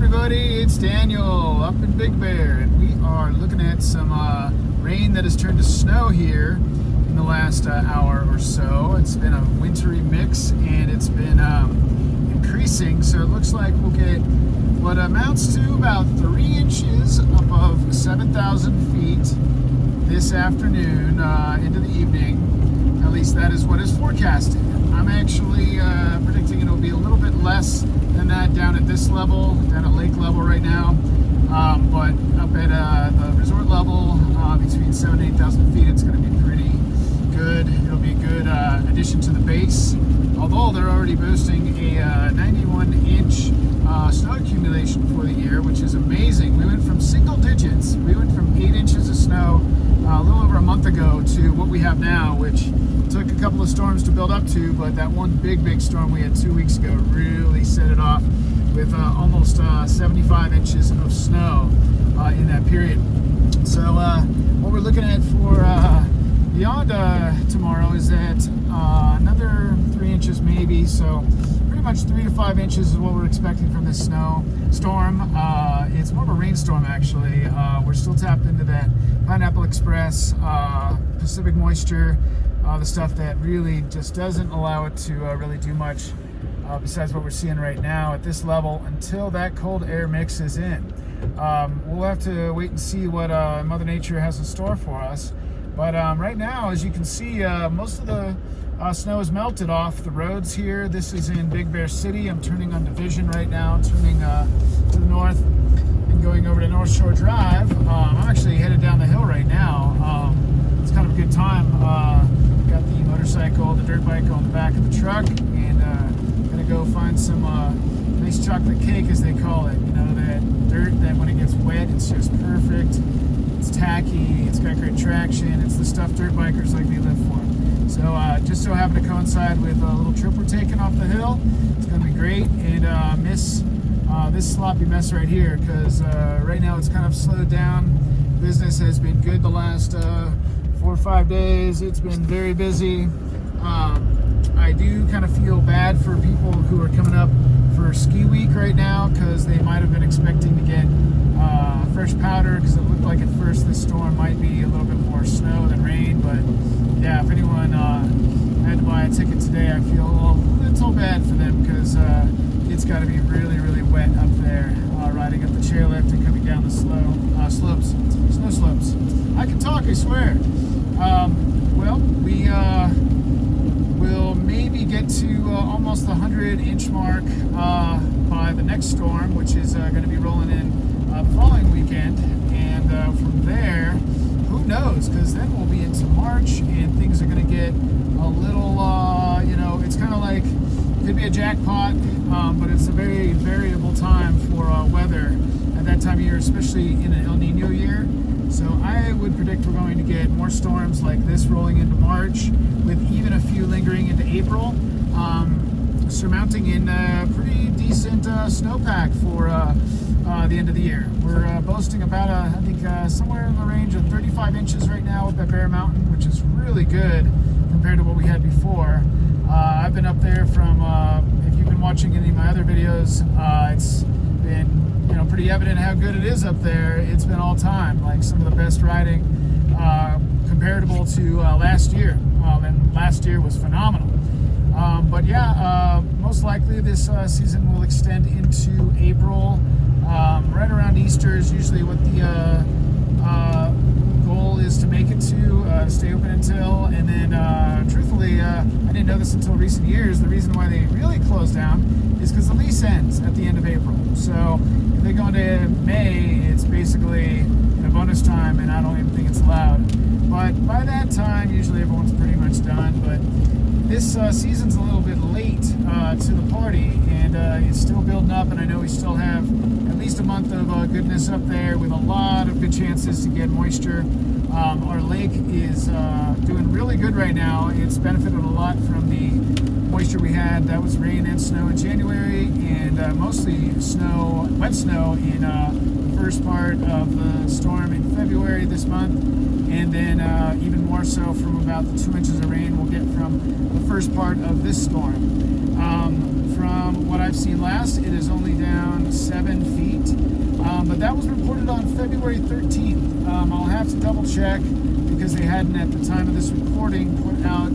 everybody, it's Daniel up in Big Bear, and we are looking at some rain that has turned to snow here in the last hour or so. It's been a wintry mix, and it's been increasing, so it looks like we'll get what amounts to about 3 inches above 7,000 feet this afternoon into the evening. At least that is what is forecasted. I'm actually predicting it'll be a little bit less than that down at this level, down at lake level right now. But up at the resort level, between 7,000 and 8,000 feet, it's going to be pretty good. It'll be a good addition to the base. Although they're already boasting a 91-inch snow accumulation for the year, which is amazing. We went from single digits. We went from 8 inches of snow a little over a month ago to what we have now, which took a couple of storms to build up to, but that one big storm we had 2 weeks ago really set it off with almost 75 inches of snow in that period. So what we're looking at for beyond tomorrow is that another 3 inches maybe, so pretty much 3 to 5 inches is what we're expecting from this snow storm. It's more of a rainstorm actually. We're still tapped into that Pineapple Express, Pacific moisture, the stuff that really just doesn't allow it to really do much besides what we're seeing right now at this level until that cold air mixes in. We'll have to wait and see what Mother Nature has in store for us. But right now, as you can see, most of the snow is melted off the roads here. This is in Big Bear City. I'm turning on Division right now, turning to the north and going over to North Shore Drive. I'm actually headed down the hill right now. It's kind of a good time. Got the motorcycle, the dirt bike on the back of the truck, and gonna go find some nice chocolate cake, as they call it. You know, that dirt that when it gets wet, it's just perfect. It's tacky, it's got great traction, it's the stuff dirt bikers like me live for. So just so happened to coincide with a little trip we're taking off the hill. It's gonna be great, and miss this sloppy mess right here, because right now it's kind of slowed down. Business has been good the last 4 or 5 days. It's been very busy. I do kind of feel bad for people who are coming up for ski week right now, because they might have been expecting to get fresh powder, because it looked like at first this storm might be a little bit more snow than rain. But yeah, if anyone had to buy a ticket today, I feel a little bad for them, because it's got to be really wet up there, riding up the chairlift and coming down the snow slopes. I can talk, I swear. Well, we will maybe get to almost the 100-inch mark by the next storm, which is going to be rolling in the following weekend. And from there, who knows? Because then we'll be into March, and things are going to get a little, it's kind of like, it could be a jackpot, but it's a very variable time for weather at that time of year, especially in an El Nino year. So I would predict we're going to get more storms like this rolling into March, with even a few lingering into April, surmounting in a pretty decent snowpack for the end of the year. We're boasting about, I think, somewhere in the range of 35 inches right now up at Bear Mountain, which is really good compared to what we had before. I've been up there from, if you've been watching any of my other videos, it's been pretty evident how good it is up there. It's been all time, like some of the best riding comparable to last year, and last year was phenomenal. But yeah, most likely this season will extend into April. Right around Easter is usually what the goal is to make it to stay open until. And then truthfully, I didn't know this until recent years. The reason why they really close down is because the lease ends at the end of April. So if they go into May, it's basically bonus time, and I don't even think it's allowed. But by that time, usually everyone's pretty much done. But this season's a little bit late to the party, and it's still building up, and I know we still have at least a month of goodness up there with a lot of good chances to get moisture. Our lake is doing really good right now. It's benefited a lot from the moisture we had. That was rain and snow in January, and mostly snow, wet snow in the first part of the storm in February this month, and then even more so from about the 2 inches of rain we'll get from the first part of this storm. From what I've seen last, it is only down 7 feet But that was reported on February 13th. I'll have to double check because they hadn't at the time of this recording put out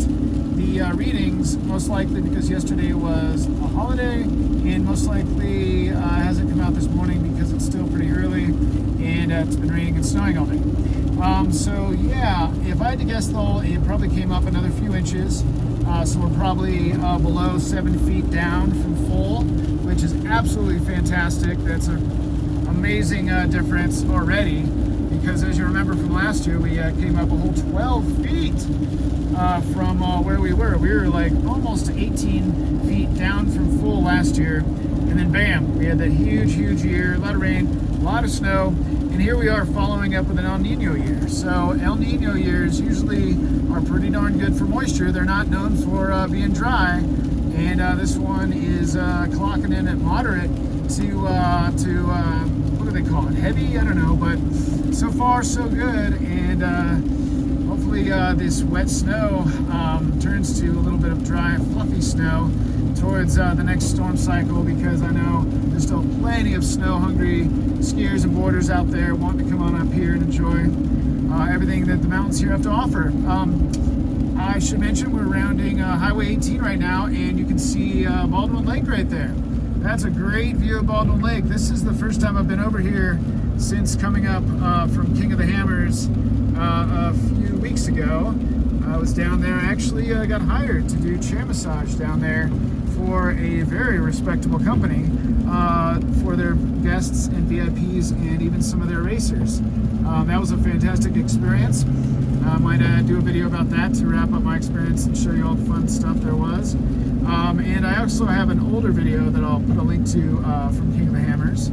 the readings, most likely because yesterday was a holiday, and most likely hasn't come out this morning because it's still pretty early and it's been raining and snowing all day. So yeah, if I had to guess though, it probably came up another few inches. So we're probably below 7 feet down from full, which is absolutely fantastic. That's an amazing difference already, because as you remember from last year, we came up a whole 12 feet from where we were. We were like almost 18 feet down from full last year, and then bam, we had that huge year, a lot of rain, a lot of snow, and here we are following up with an El Nino year. So El Nino years usually are pretty darn good for moisture. They're not known for being dry, and this one is clocking in at moderate to what do they call it? Heavy? I don't know, but so far so good, and hopefully this wet snow turns to a little bit of dry, fluffy snow towards the next storm cycle, because I know there's still plenty of snow-hungry skiers and boarders out there wanting to come on up here and enjoy everything that the mountains here have to offer. I should mention we're rounding Highway 18 right now, and you can see Baldwin Lake right there. That's a great view of Baldwin Lake. This is the first time I've been over here since coming up from King of the Hammers a few weeks ago. I was down there. Actually, I got hired to do chair massage down there for a very respectable company for their guests and VIPs and even some of their racers. That was a fantastic experience. I might do a video about that to wrap up my experience and show you all the fun stuff there was. And I also have an older video that I'll put a link to from King of the Hammers.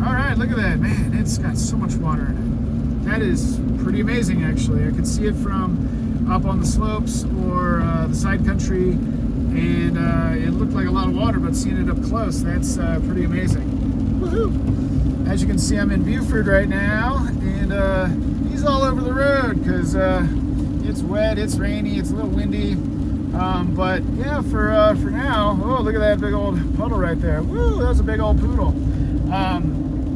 All right, look at that, man. It's got so much water in it. That is pretty amazing, actually. I could see it from up on the slopes or the side country, and it looked like a lot of water, but seeing it up close, that's pretty amazing. Woohoo! As you can see, I'm in Buford right now, and he's all over the road because it's wet, it's rainy, it's a little windy. But yeah, for now, oh, look at that big old puddle right there. Woo, that was a big old poodle.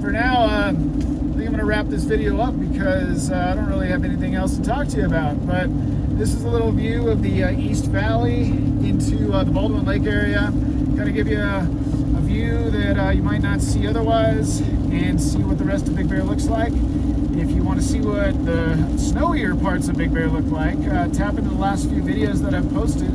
For now, I think I'm gonna wrap this video up because I don't really have anything else to talk to you about. But this is a little view of the East Valley into the Baldwin Lake area. Kind of give you a view that you might not see otherwise, and see what the rest of Big Bear looks like. If you want to see what the snowier parts of Big Bear look like, tap into the last few videos that I've posted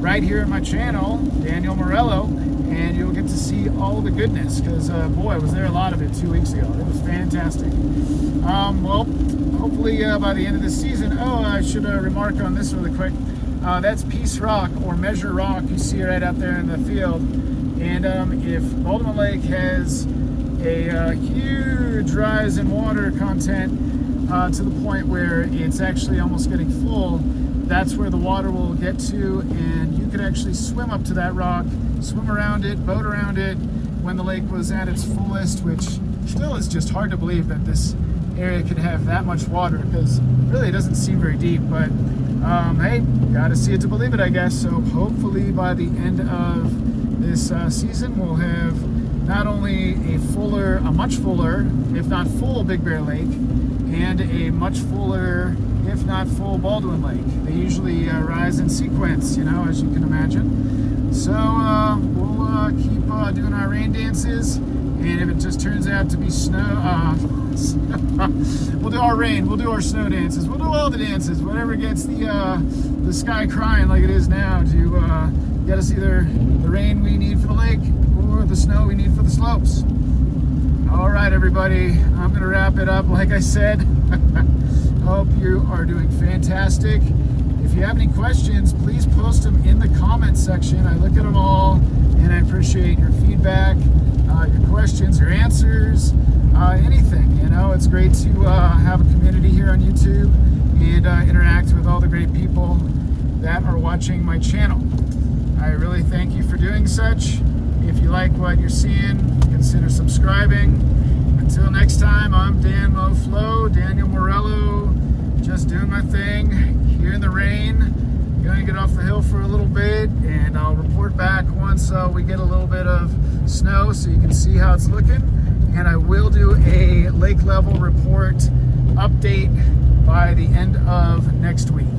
right here on my channel, Daniel Morello, and you'll get to see all the goodness, because boy, was there a lot of it 2 weeks ago. It was fantastic. Well, hopefully by the end of this season, I should remark on this really quick. That's Peace Rock, or Measure Rock, you see right out there in the field. And if Baldwin Lake has a huge rise in water content to the point where it's actually almost getting full, that's where the water will get to, and you could actually swim up to that rock, swim around it, boat around it when the lake was at its fullest, which still is just hard to believe that this area could have that much water, because really it doesn't seem very deep. But hey, gotta see it to believe it, I guess. So hopefully by the end of this season, we'll have not only a much fuller, if not full, Big Bear Lake, and a much fuller, if not full, Baldwin Lake. They usually rise in sequence, you know, as you can imagine. So we'll keep doing our rain dances, and if it just turns out to be snow, we'll do our rain, we'll do our snow dances, we'll do all the dances, whatever gets the sky crying like it is now to get us either the rain we need for the lake or the snow we need for the slopes. All right, everybody, I'm gonna wrap it up. Like I said, hope you are doing fantastic. If you have any questions, please post them in the comment section. I look at them all, and I appreciate your feedback, your questions, your answers, anything. You know, it's great to have a community here on YouTube and interact with all the great people that are watching my channel. I really thank you for doing such. If you like what you're seeing, consider subscribing. Until next time, I'm Danmo Flo, Daniel Morello, just doing my thing here in the rain. Gonna get off the hill for a little bit, and I'll report back once we get a little bit of snow so you can see how it's looking. and I will do a lake level report update by the end of next week.